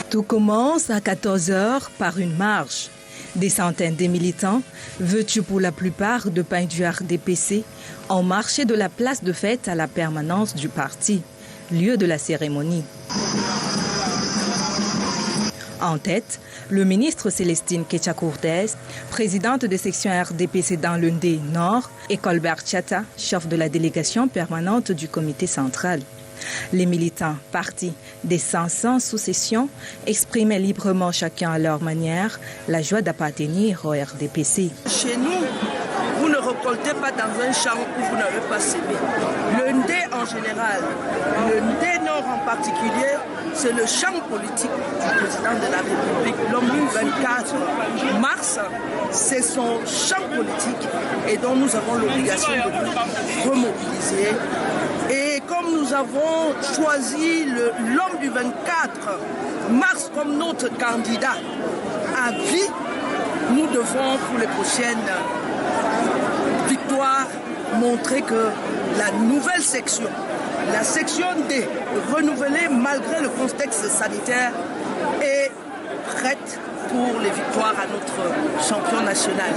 Tout commence à 14 h par une marche. Des centaines de militants, vêtus pour la plupart de pain du RDPC, ont marché de la place de fête à la permanence du parti, lieu de la cérémonie. En tête, le ministre Célestine Ketchakourdes, présidente de section RDPC dans le Ndé Nord, et Colbert Chata, chef de la délégation permanente du comité central. Les militants partis des 500 sous-sessions exprimaient librement chacun à leur manière la joie d'appartenir au RDPC. Chez nous, vous ne récoltez pas dans un champ où vous n'avez pas semé. Le Ndé en général, le Ndé Nord en particulier, c'est le champ politique du président de la République. L'homme du 24 mars, c'est son champ politique et dont nous avons l'obligation de nous remobiliser. Et comme nous avons choisi l'homme du 24 mars comme notre candidat à vie, nous devons pour les prochaines victoires montrer que la nouvelle section, la section D, renouvelée malgré le contexte sanitaire, est prête pour les victoires à notre champion national.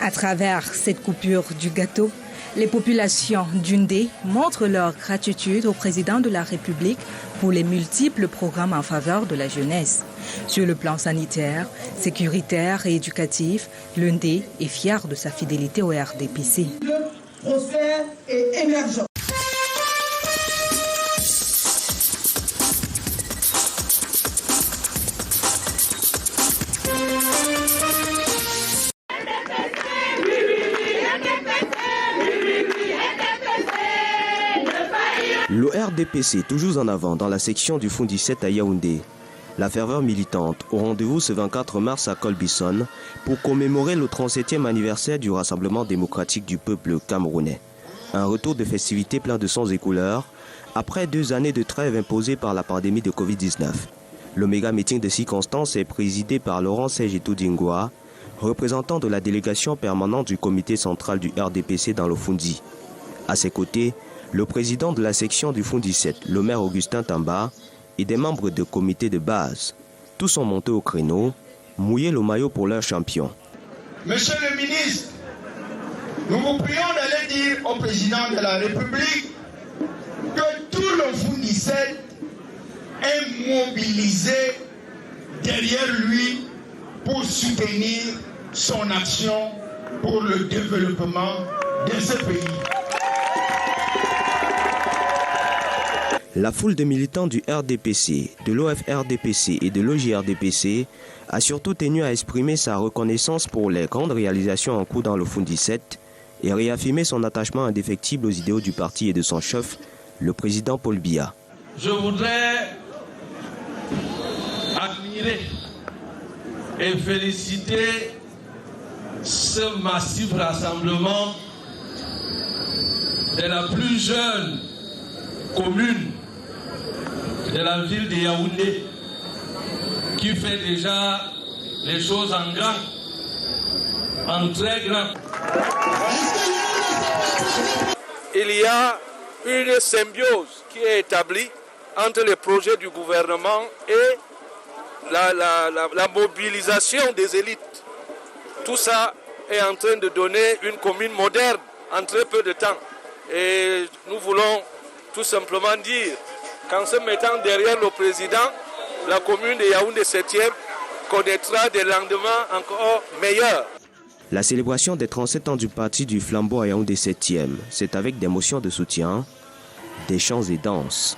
À travers cette coupure du gâteau, les populations du Ndé montrent leur gratitude au président de la République pour les multiples programmes en faveur de la jeunesse. Sur le plan sanitaire, sécuritaire et éducatif, le Ndé est fier de sa fidélité au RDPC. Prospère et émergent. Le RDPC toujours en avant dans la section du Fonds 17 à Yaoundé. La ferveur militante au rendez-vous ce 24 mars à Colbison pour commémorer le 37e anniversaire du Rassemblement démocratique du peuple camerounais. Un retour de festivités plein de sons et couleurs après 2 années de trêve imposées par la pandémie de Covid-19. Le méga meeting de circonstance est présidé par Laurent Sejetou Dingwa, représentant de la délégation permanente du comité central du RDPC dans le Fundi. À ses côtés, le président de la section du Fonds 17, le maire Augustin Tamba, et des membres de comité de base. Tous sont montés au créneau, mouillé le maillot pour leur champion. Monsieur le ministre, nous vous prions d'aller dire au président de la République que tout le Fonds 17 est mobilisé derrière lui pour soutenir son action pour le développement de ce pays. La foule de militants du RDPC, de l'OFRDPC et de l'OJRDPC a surtout tenu à exprimer sa reconnaissance pour les grandes réalisations en cours dans le Fonds 17 et réaffirmer son attachement indéfectible aux idéaux du parti et de son chef, le président Paul Biya. Je voudrais admirer et féliciter ce massif rassemblement de la plus jeune commune de la ville de Yaoundé qui fait déjà les choses en grand, en très grand. Il y a une symbiose qui est établie entre les projets du gouvernement et la mobilisation des élites. Tout ça est en train de donner une commune moderne en très peu de temps. Et nous voulons tout simplement dire qu'en se mettant derrière le président, la commune de Yaoundé 7e connaîtra des lendemains encore meilleurs. La célébration des 37 ans du parti du flambeau à Yaoundé 7e, c'est avec des motions de soutien, des chants et danses.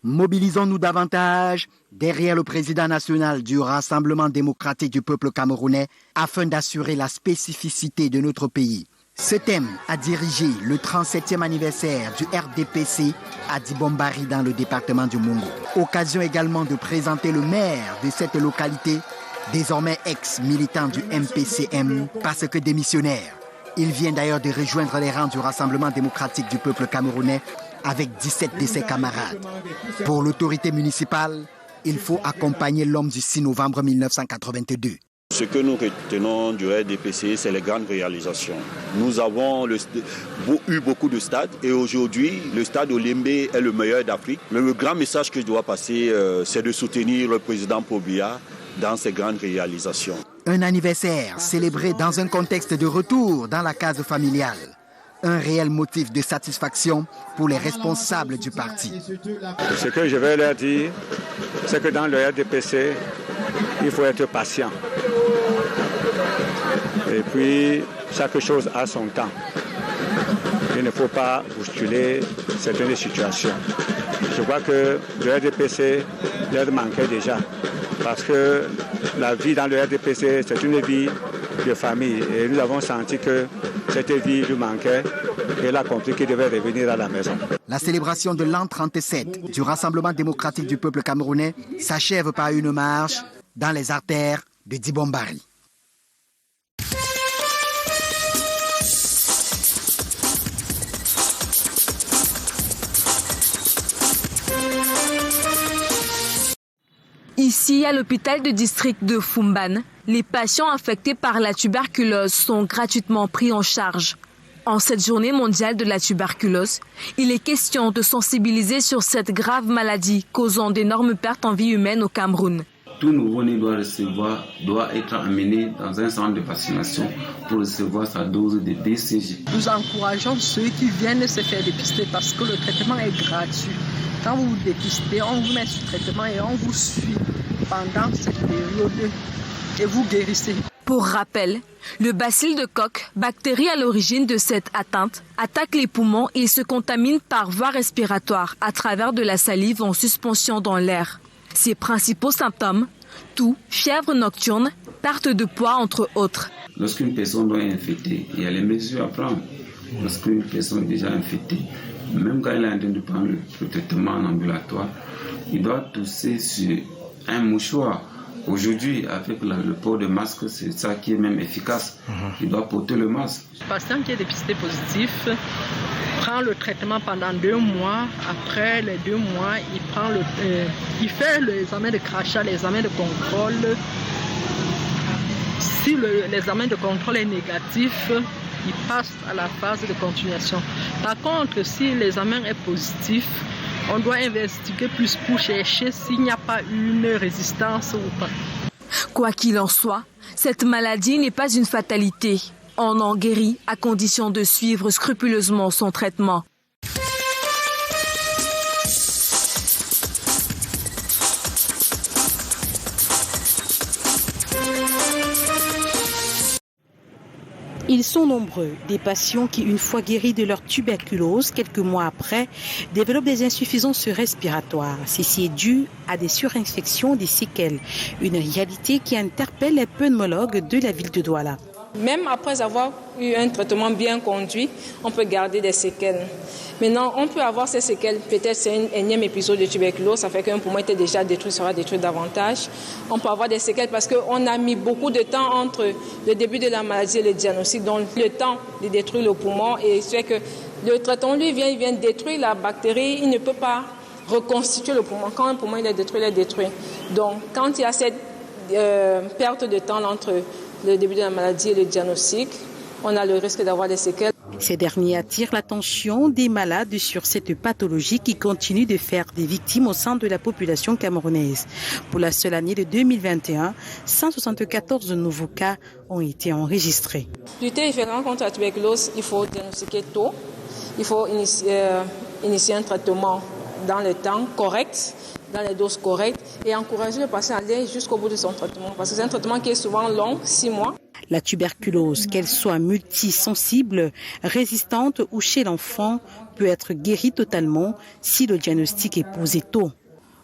Mobilisons-nous davantage derrière le président national du Rassemblement démocratique du peuple camerounais afin d'assurer la spécificité de notre pays. Ce thème a dirigé le 37e anniversaire du RDPC à Dibombari dans le département du Mungo. Occasion également de présenter le maire de cette localité, désormais ex-militant du MPCM parce que démissionnaire. Il vient d'ailleurs de rejoindre les rangs du Rassemblement démocratique du peuple camerounais avec 17 de ses camarades. Pour l'autorité municipale, il faut accompagner l'homme du 6 novembre 1982. Ce que nous retenons du RDPC, c'est les grandes réalisations. Nous avons eu beaucoup de stades et aujourd'hui, le stade Olembe est le meilleur d'Afrique. Le grand message que je dois passer, c'est de soutenir le président Paul Biya dans ses grandes réalisations. Un anniversaire célébré dans un contexte de retour dans la case familiale. Un réel motif de satisfaction pour les responsables du parti. Ce que je vais leur dire, c'est que dans le RDPC, il faut être patient. Et puis, chaque chose a son temps. Il ne faut pas bousculer certaines situations. Je crois que le RDPC leur manquait déjà. Parce que la vie dans le RDPC, c'est une vie de famille. Et nous avons senti que cette vie lui manquait. Et elle a compris qu'il devait revenir à la maison. La célébration de l'an 37 du Rassemblement démocratique du peuple camerounais s'achève par une marche dans les artères de Dibombari. Ici, à l'hôpital de district de Fumban, les patients affectés par la tuberculose sont gratuitement pris en charge. En cette journée mondiale de la tuberculose, il est question de sensibiliser sur cette grave maladie causant d'énormes pertes en vie humaine au Cameroun. Tout nouveau-né doit être amené dans un centre de vaccination pour recevoir sa dose de BCG. Nous encourageons ceux qui viennent se faire dépister parce que le traitement est gratuit. Quand vous vous dépistez, on vous met sous traitement et on vous suit pendant cette période et vous guérissez. Pour rappel, le bacille de Koch, bactérie à l'origine de cette atteinte, attaque les poumons et se contamine par voie respiratoire à travers de la salive en suspension dans l'air. Ses principaux symptômes, toux, fièvre nocturne, perte de poids entre autres. Lorsqu'une personne doit être infectée, il y a les mesures à prendre. Lorsqu'une personne est déjà infectée, même quand elle est en train de prendre le traitement en ambulatoire, il doit tousser sur un mouchoir. Aujourd'hui, avec le port de masque, c'est ça qui est même efficace. Il doit porter le masque. Le patient qui est dépisté positif prend le traitement pendant 2 mois. Après les 2 mois, il fait l'examen de crachat, l'examen de contrôle. Si l'examen de contrôle est négatif, il passe à la phase de continuation. Par contre, si l'examen est positif, on doit investiguer plus pour chercher s'il n'y a pas une résistance ou pas. Quoi qu'il en soit, cette maladie n'est pas une fatalité. On en guérit à condition de suivre scrupuleusement son traitement. Ils sont nombreux, des patients qui, une fois guéris de leur tuberculose, quelques mois après, développent des insuffisances respiratoires. Ceci est dû à des surinfections, des séquelles. Une réalité qui interpelle les pneumologues de la ville de Douala. Même après avoir eu un traitement bien conduit, on peut garder des séquelles. Maintenant, on peut avoir ces séquelles, peut-être c'est un énième épisode de tuberculose, ça fait qu'un poumon était déjà détruit, sera détruit davantage. On peut avoir des séquelles parce qu'on a mis beaucoup de temps entre le début de la maladie et le diagnostic, donc le temps de détruire le poumon, et c'est que le traitement, lui, il vient détruire la bactérie, il ne peut pas reconstituer le poumon. Quand un poumon il est détruit, il est détruit. Donc, quand il y a cette perte de temps entre le début de la maladie et le diagnostic, on a le risque d'avoir des séquelles. Ces derniers attirent l'attention des malades sur cette pathologie qui continue de faire des victimes au sein de la population camerounaise. Pour la seule année de 2021, 174 nouveaux cas ont été enregistrés. Lutter efficacement contre la tuberculose, il faut diagnostiquer tôt, il faut initier un traitement dans le temps correct, dans les doses correctes et encourager le patient à aller jusqu'au bout de son traitement parce que c'est un traitement qui est souvent long, 6 mois. La tuberculose, qu'elle soit multisensible, résistante ou chez l'enfant, peut être guérie totalement si le diagnostic est posé tôt.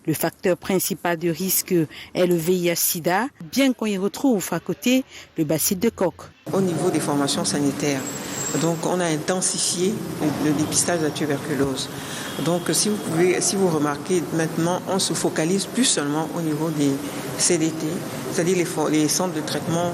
Le facteur principal de risque est le VIH-Sida, bien qu'on y retrouve à côté le bacille de Koch. Au niveau des formations sanitaires, donc on a intensifié le dépistage de la tuberculose. Donc si vous remarquez, maintenant on se focalise plus seulement au niveau des CDT, c'est-à-dire les centres de traitement,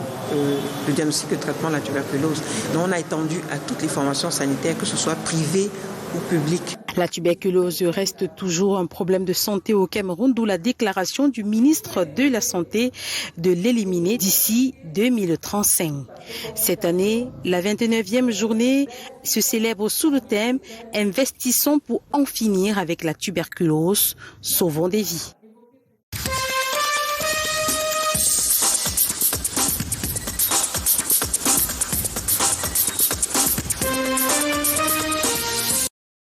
de diagnostic et de traitement de la tuberculose. Donc on a étendu à toutes les formations sanitaires, que ce soit privées ou publiques. La tuberculose reste toujours un problème de santé au Cameroun, d'où la déclaration du ministre de la Santé de l'éliminer d'ici 2035. Cette année, la 29e journée se célèbre sous le thème « Investissons pour en finir avec la tuberculose, sauvons des vies ».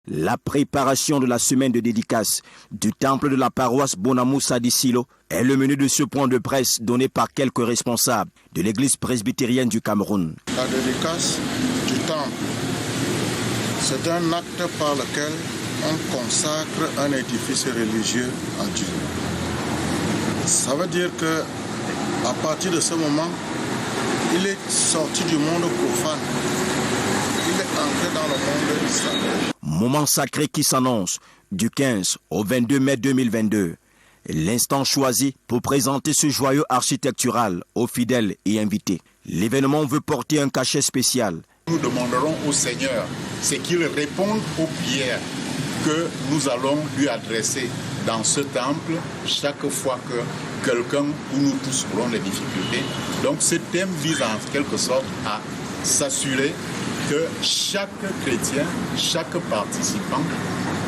La préparation de la semaine de dédicace du temple de la paroisse Bonamoussa d'Issilo est le menu de ce point de presse donné par quelques responsables de l'église presbytérienne du Cameroun. La dédicace du temple, c'est un acte par lequel on consacre un édifice religieux à Dieu. Ça veut dire que à partir de ce moment, il est sorti du monde profane. Il est entré dans le monde sacré. Moment sacré qui s'annonce du 15 au 22 mai 2022. L'instant choisi pour présenter ce joyau architectural aux fidèles et invités. L'événement veut porter un cachet spécial. Nous demanderons au Seigneur c'est qu'il réponde aux prières que nous allons lui adresser dans ce temple chaque fois que quelqu'un ou nous tous aurons des difficultés. Donc ce thème vise en quelque sorte à s'assurer que chaque chrétien, chaque participant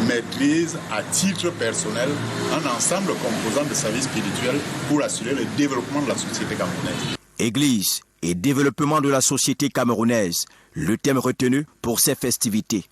maîtrise à titre personnel un ensemble composant de sa vie spirituelle pour assurer le développement de la société camerounaise. Église et développement de la société camerounaise, le thème retenu pour ces festivités.